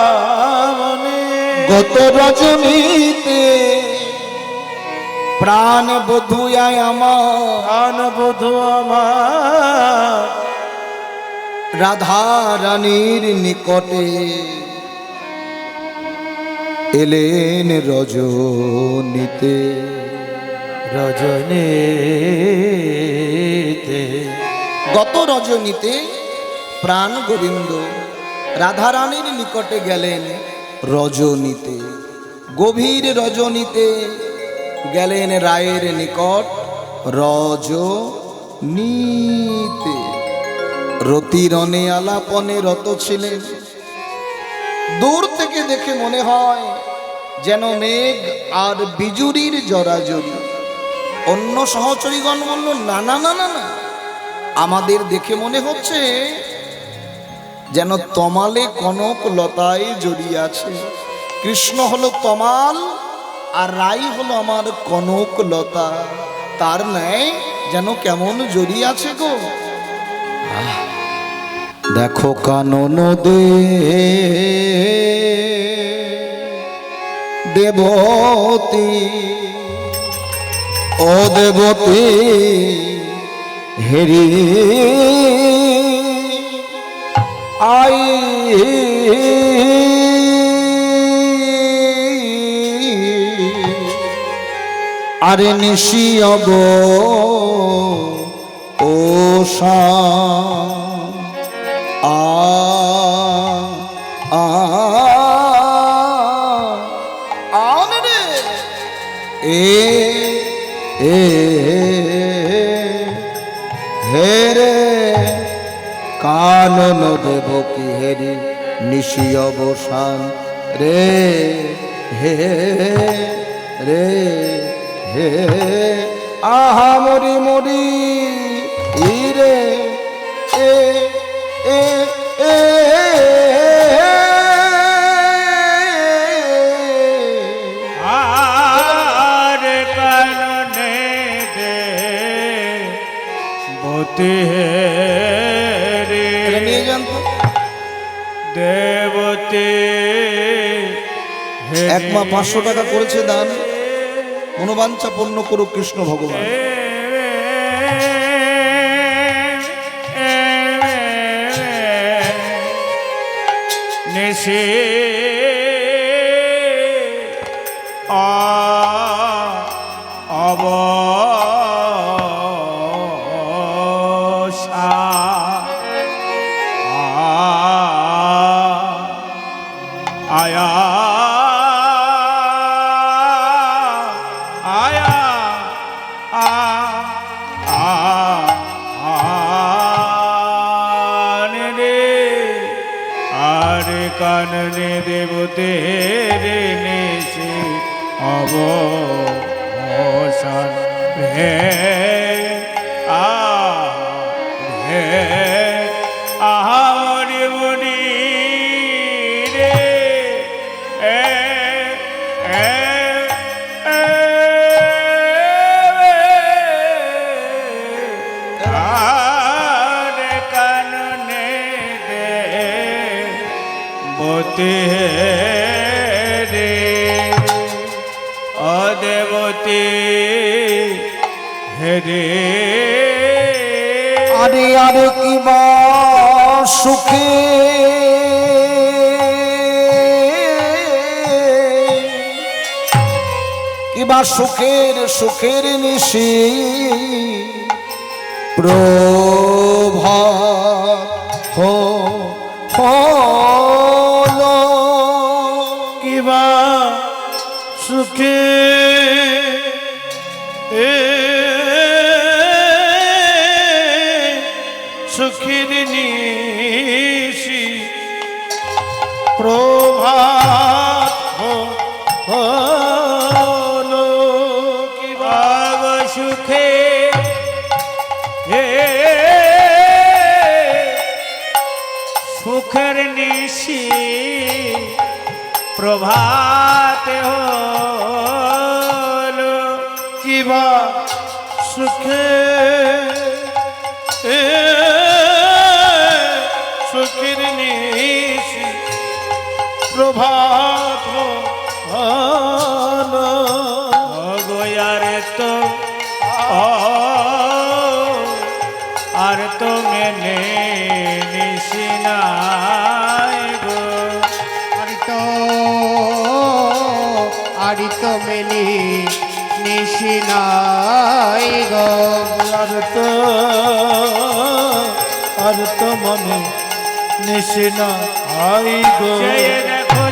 গত রজনীতে প্রাণ বধুয়ায় আমার, প্রাণ বধূ আমার রাধা রানীর নিকটে এলেন রজনীতে। রজনীতে গত রজনীতে প্রাণ গোবিন্দ রাধা রানীর নিকটে গেলেন রজনীতে। গভীর রজনীতে গেলেন রায়ের নিকট রজনীতে। রতিরণে আলাপনে রত ছিলেন। দূর থেকে দেখে মনে হয় যেন মেঘ আর বিজুরির জরাজরি। অন্য সহচরীগণ বলল, না না না না না, আমাদের দেখে মনে হচ্ছে যেন তমালে কনক লতায় জড়িয়ে আছে। কৃষ্ণ হলো তমাল আর রাই হলো আমার কনক লতা, তার ন্যায় যেন কেমন জড়িয়ে আছে গো। দেখো কানন দেবতী, ও দেবতী হেরি আই আরে নিশি অব ও হে রে কানন দেব কি হেরি নিশি অবসান রে হে রে হে আহা মরি মরি রে এ এ এ আর কাননে দে বতে রে এটা নিয়ে যান তো। দেবতে এক মা 500 টাকা করেছে দান, মনোবাঞ্ছা পূর্ণ করুক কৃষ্ণ ভগবান। নিশে অবসা আয়া আয়া রে আর কাননে দেবতে রে নেশে অবসান হে আ হে আহারি মনি রে এ এ আর কাননে দে বতে রে অদেবতে রে আরে আরে কিবা সুখে কিবা সুখের সুখের নিশি প্রভাত হলো কিবা সুখে সুখের নিশি প্রভাত হলো কিবা সুখে সুখের নিশি প্রভাত হলো কিবা সুখে সুখের নিশি প্রভাত হলো গোয়ারে তো আর তো মেনে নিশিনায় গো আরিত মেলি নিশিনাই গো আর তো মনে নিশিনা আই গো চেয়ে দেখো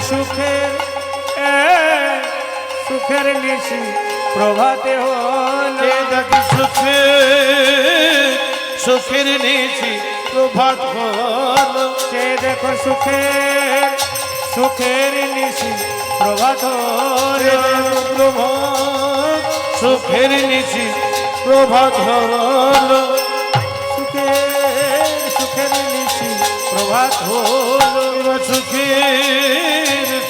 সুখের নিশি প্রভাতে হলো দেখি সুখের নিশি প্রভাত হলো চেয়ে দেখো সুখের নিশি প্রভাত হলো প্রভাত সুখের নিশি প্রভাত হলো সুখের নিশি প্রভাত হলো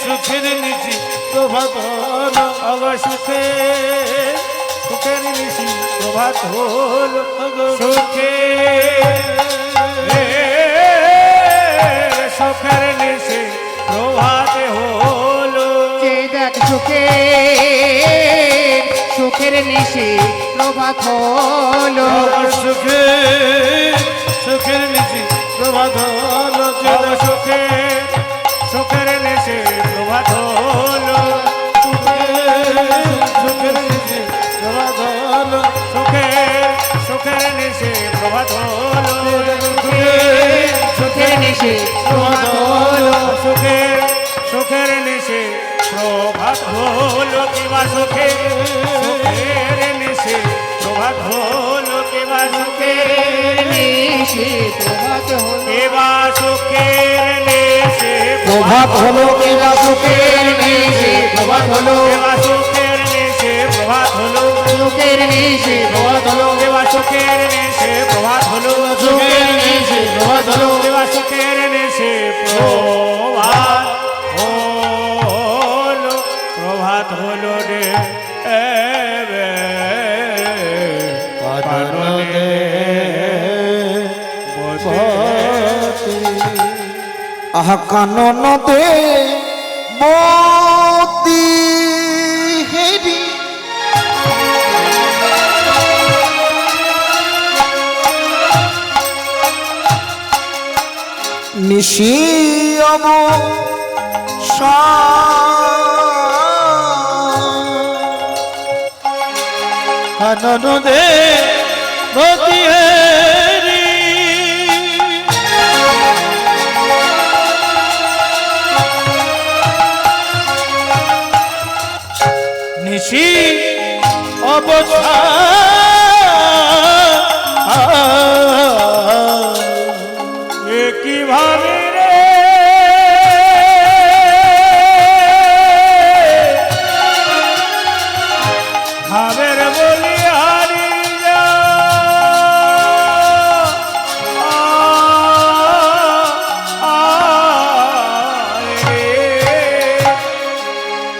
সুখের নিশি প্রভাত হলো অগ সুখের নিশি প্রভাত হলো সুখের নিশি প্রভাতে হলো যে দেখ সুখের নিশি প্রভাত হলো সুখের নিশি প্রভাত হলো সুখের নিশি প্রভাত হলো সুখের নিশি প্রভাত হলো সুখের নিশি প্রভাত হলো সুখের নিশি প্রভাত হলো সুখের নিশি প্রভাত হলো কিবা সুখের নিশি প্রভাত প্রভাত হলো কেবা সুখের নিশি প্রভাত হলো কেবা সুখের নেশে প্রভাত হলো কেবা সুখের নিশি প্রভাত হলো কেবা সুখের নেশে প্রভাত হলো সুখের নিশি প্রভাত হলো কেবা সুখের নেশে প্রভাত হলো সুখের নিশি প্রভাত হলো কেবা সুখের নেশে প্রভাত হলো প্রভাত হলো রে আহা কানন দে মতি হেরি নিশি অব কানন দে মতি হেরি নিশি অবসা কিভাবে রে ভাবের বলি হারি যা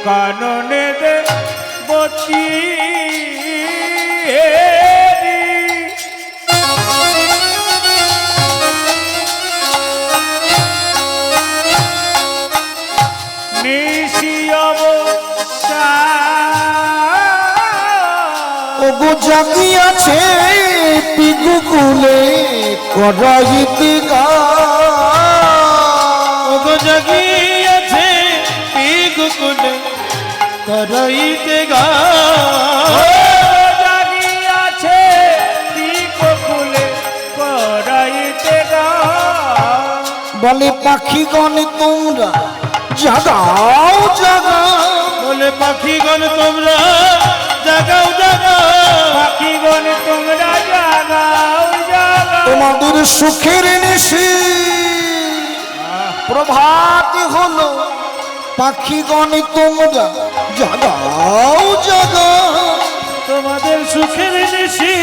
কাননে দে বতি ওগো জাগিয়াছে পিগুকুলে করাইতে গা ওগো জাগিয়াছে পিগুকুলে করাইতে গা জাগিয়াছে পিকুলে করাইতে গা বলে পাখিগণ তোমরা জাগাও জাগাও বলে পাখিগণ তোমরা জাগাও জাগাও পাখিগণ তোমরা জাগাও জাগাও তোমাদের সুখের নিশি প্রভাত হলো পাখিগণ তোমরা জাগাও জাগাও তোমাদের সুখের নিশি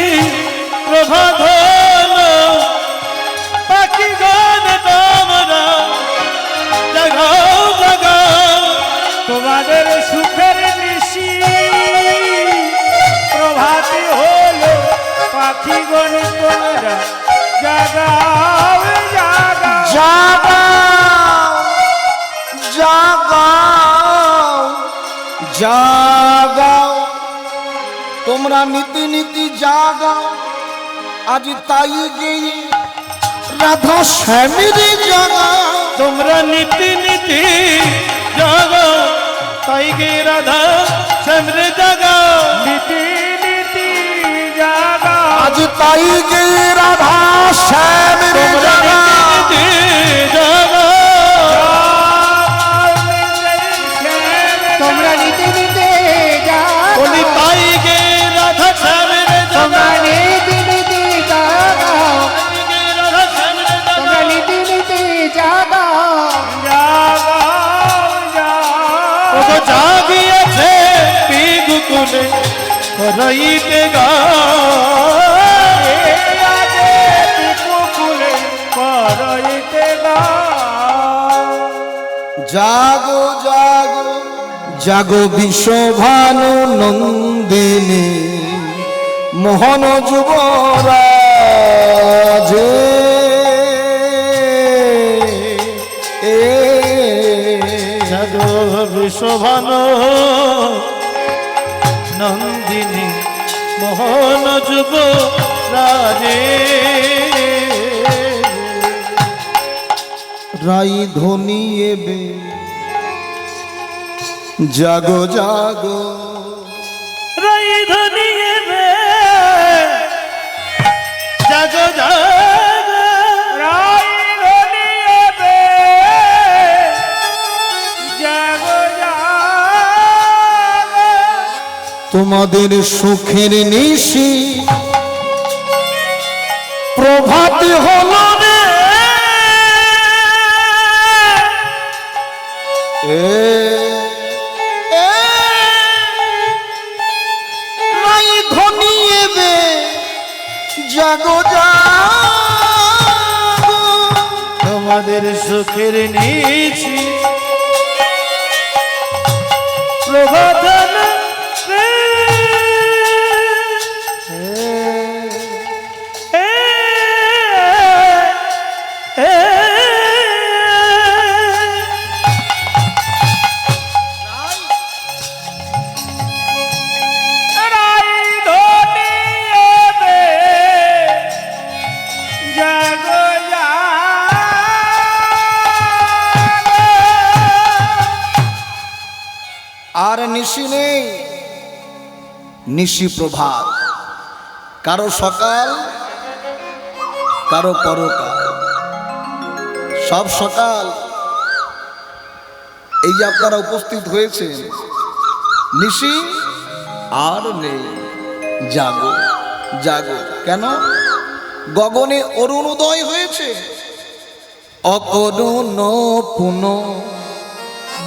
প্রভাত হলো পাখিগণ তোমরা জাগাও জাগাও তোমাদের সুখের নিশি প্রভাতী হলো পাখিগণ তোমরা জাগাও জাগাও জাগাও জাগাও জাগাও তোমরা নীতি নীতি জাগাও আজ তাই গিয়ে রাধা শ্যামের জাগাও তোমরা নীতি নীতি জাগাও তাই গে রাধা শ্যামরে জাগাও নীতি নীতি জাগাও আজ তাই গিয়ে রাধা শ্যামের তোমরা জাগাও নীতি নীতি জাগাও তোমরা নিতে নিতে যাও বলি তাই গে রাধা শ্যামরে তোমরা জাগাও নিতে নিতে যাও তাই গে রাধা শ্যামরে তোমরা জাগাও নিতে নিতে যাও ওগো জাগিয়েছে পিগুকুলে করাইতে গা জাগো জাগো জাগো বিশ্বভানু নন্দিনী মোহন যুবরাজ জাগো বিশ্বভান নন্দিনী মোহন যুব রাজে রাই ধ্বনি এবে জাগো জাগো রাই ধনিয়ে বে জাগো জাগো তোমাদের সুখের নিশি প্রভাত হলো রে নাই ঘনিয়েবে জাগো জাগো তোমাদের সুখের নিশি প্রভাত হলো রে। রাই ধনিয়েবে জাগো জাগো। আর নিশি নেই, নিশি প্রভাত, কারো সকাল কারো পরকাল, সব সকাল। এই যে আপনারা উপস্থিত হয়েছেন, নিশি আর নেই, জাগো জাগো। কেন? গগনে অরুণোদয় হয়েছে, অকরুণ পুন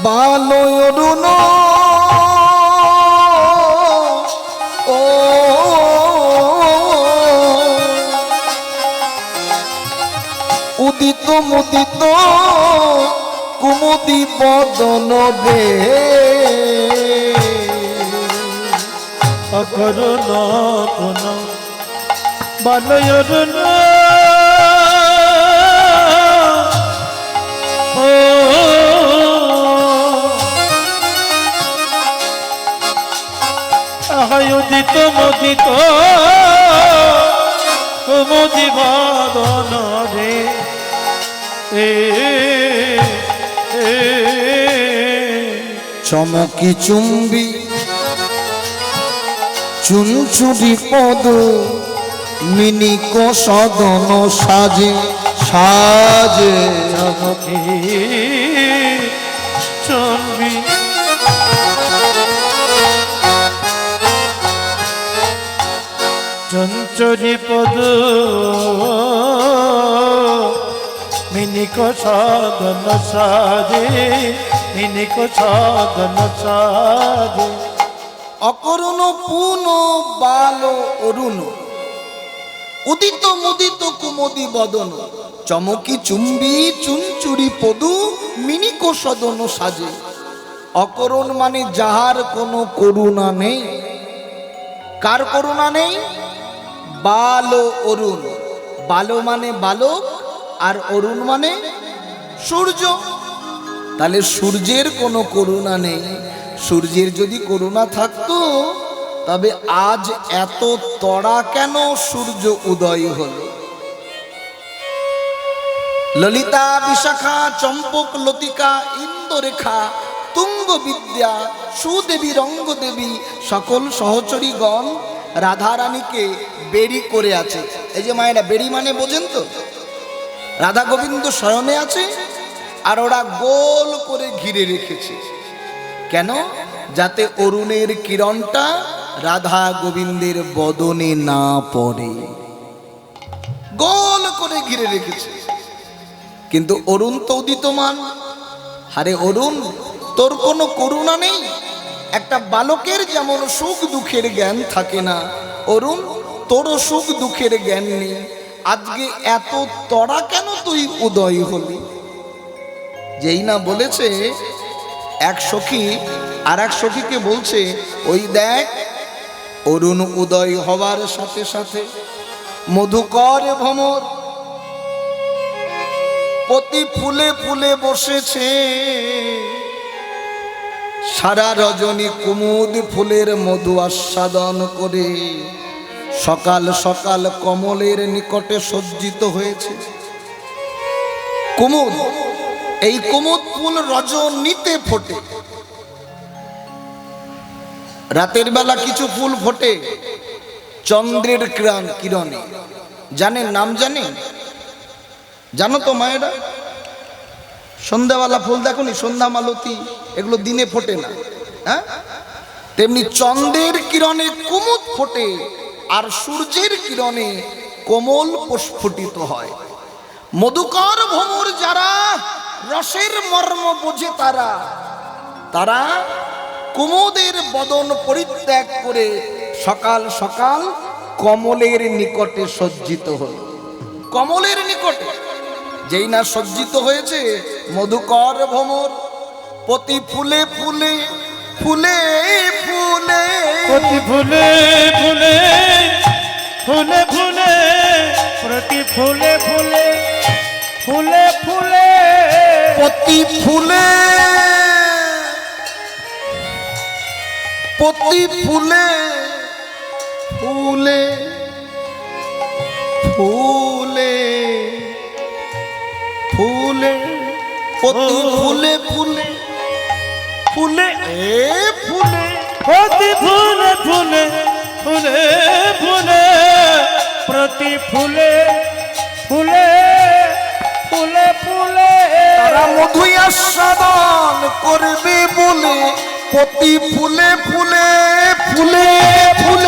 বালো অরুণ ও উদিত মুদিত কুমুদি বদন বে অকরুণ পুন বালয়রুণ উদিত মুদিত কুমুদি বদন রে চমকি চুম্বি চুনচুরি পদ মিনিক সদন সাজে সাজে চমকি চুম্বি চঞ্চরি পদ মিনিক সদন সাজে মিনিক সদন সাজে অকরুণ পুন বালো অরুণ উদিত মুদিত কুমুদি বদন চমকি চুম্বি চুনচুরি পদু মিনিক সদন সাজে। অকরুণ মানে যাহার কোনো করুণা নেই। কার করুণা নেই? বালো অরুণ। বালো মানে বালক, আর অরুণ মানে সূর্য। তাহলে সূর্যের কোনো করুণা নেই। সূর্যের যদি করুণা থাকতো তবে আজ এত তড়া কেন সূর্য উদয় হলো? ললিতা বিশাখা চম্পক লতিকা ইন্দ্ররেখা তুঙ্গ বিদ্যা সুদেবী রঙ্গদেবী সকল সহচরীগণ রাধারানীকে বেরি করে আছে। এই যে মায়েরা, বেরি মানে বোঝেন তো? রাধা গোবিন্দ শয়নে আছে আর ওরা গোল করে ঘিরে রেখেছে। কেন? যাতে অরুণের কিরণটা রাধা গোবিন্দের বদনে না পড়ে, গোল করে ঘিরে রেখেছে। কিন্তু অরুণ তো উদিতমান। আরে অরুণ, তোর কোনো করুণা নেই। একটা বালকের যেমন সুখ দুঃখের জ্ঞান থাকে না, অরুণ তোরও সুখ দুঃখের জ্ঞান নেই। আজকে এত তড়া কেন তুই উদয় হলি? যেই না বলেছে, এক সখী আর এক সখীকে বলছে, ওই দেখ অরুণ উদয় হবার সাথে সাথে মধুকর ভ্রমর প্রতি ফুলে ফুলে বসেছে। সারা রজনী কুমুদ ফুলের মধু আস্বাদন করে সকাল সকাল কমলের নিকটে সজ্জিত হয়েছে। কুমুদ, এই কুমুদ ফুল রজনীতে ফোটে। রাতের বেলা কিছু ফুল ফোটে চন্দ্রের কিরণে। জানেন? নাম জানেন? জানো তো মায়েরা? সন্ধ্যাবেলা ফুল দেখো নি, সন্ধ্যা মালতী, এগুলো দিনে ফোটে না। হ্যাঁ, তেমনি চন্দ্রের কিরণে কুমুদ ফোটে, আর সূর্যের কিরণে কোমল প্রস্ফুটিত হয়। মধুকর ভ্রমর যারা রসের মর্ম বোঝে তারা তারা কুমুদের বদন পরিত্যাগ করে সকাল সকাল কমলের নিকটে সজ্জিত হল। কমলের নিকটে যেই না সজ্জিত হয়েছে মধুকর ভ্রমর প্রতি ফুলে ফুলে ফুলে ফুলে প্রতি ফুলে ফুলে ফুলে ফুলে প্রতি ফুলে ফুলে ফুলে ফুলে প্রতি ফুলে প্রতি ফুলে ফুলে ফুলে ফুলে প্রতি ফুলে ফুলে ফুলে ফুলে প্রতি ফুলে ফুলে ফুলে ফুলে প্রতি ফুলে ফুলে ফুলে ফুলে তারা মধু আস্বাদন করবে বলে প্রতি ফুলে ফুলে ফুলে ফুলে